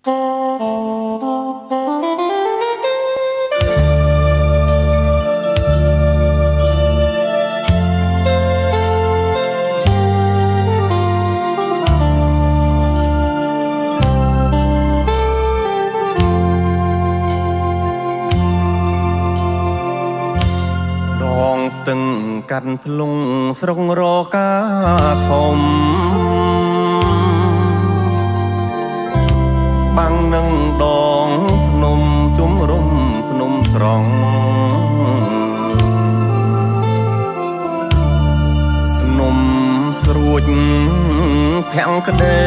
ស្ទឹងកាត់ភ្លុងស្រុករកាធំបាំងនឹងដងភ្នំជុំរុំភ្នំស្រង់ភ្នំស្រួចភាំងក្ដី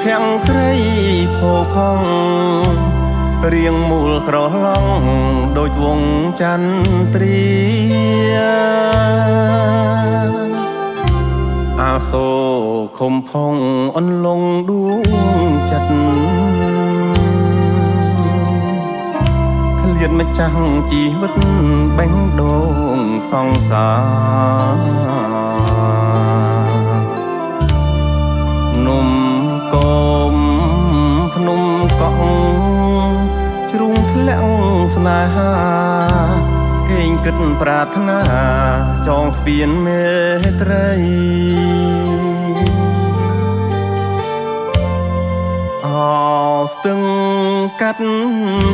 ភាំងស្រីផោផង់រៀងមូលក្រឡង់ដូចវងចន្ទ្រាអាសូខំផុងអន្លង់ដួងចិត្តឃ្លាតម្ចាស់ជីវិតបេះដូងសង្សារនំកុំភ្នំកក់ជ្រុងធ្លាក់ស្នេហាគេងគិតប្រាថ្នាចងស្ពានមេត្រីអោស្ទឹងកាត់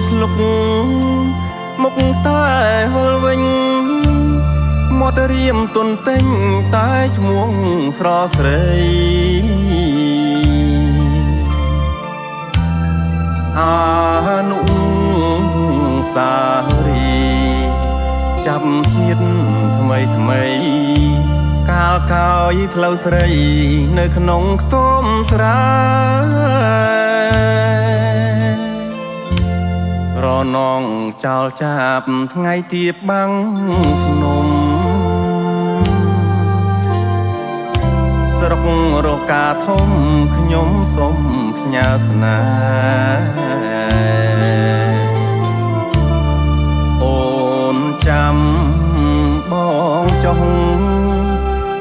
ភ្លុកមុខតែហល់វិញមាត់រៀមទុនទិញតែឈ្មោះស្រស្រីអានុសារីចាប់ជាតិថ្មីថ្មីកាលកាយផ្លូវស្រីនៅក្នុងខ្ទមស្រែរនងចោលចាប់ថ្ងៃទៀបបាំងភ្នំស្រុករកាធំខ្ញុំសូមផ្ញើស្នេហ៍អូនចាំបងចុះ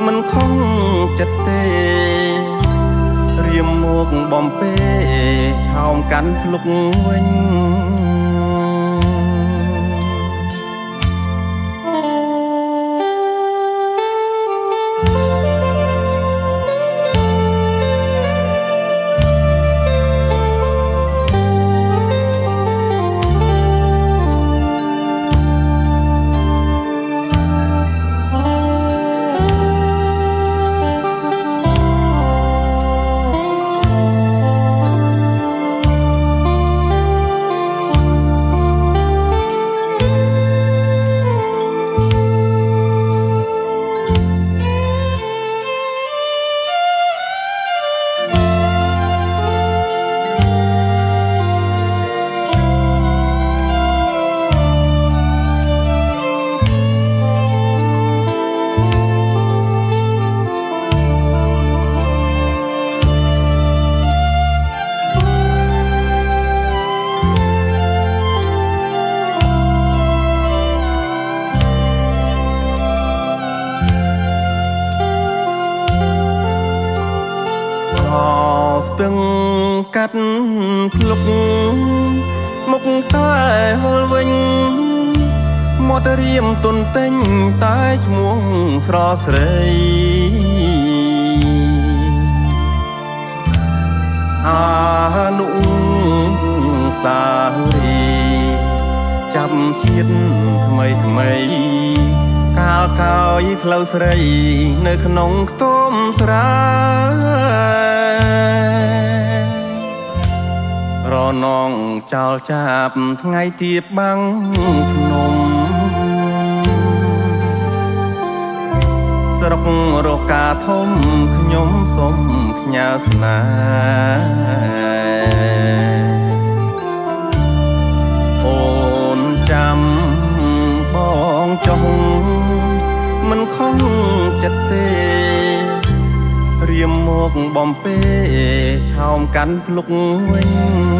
មិនខំចិត្តទេរៀមមកបំពេឆោមកាន់ភ្លុកវិញស្ទឹងកាត់ភ្លុកមុខតែហល់វិញមាត់រៀមទុនទិញតែឈ្មោះស្រស្រីអានុសារីចាប់ជាតិថ្មីថ្មីកាលកាយផ្លូវស្រីនៅក្នុងខ្ទមស្រែរនងចោលចាប់ថ្ងៃទៀបបាំងភ្នំស្រុករកាធំខ្ញុំសូមផ្ញើស្នេហ៍អូនចាំបងចុះមិនខំចិត្តទេរៀមមកបំពេឆោមកាន់ភ្លុកវិញ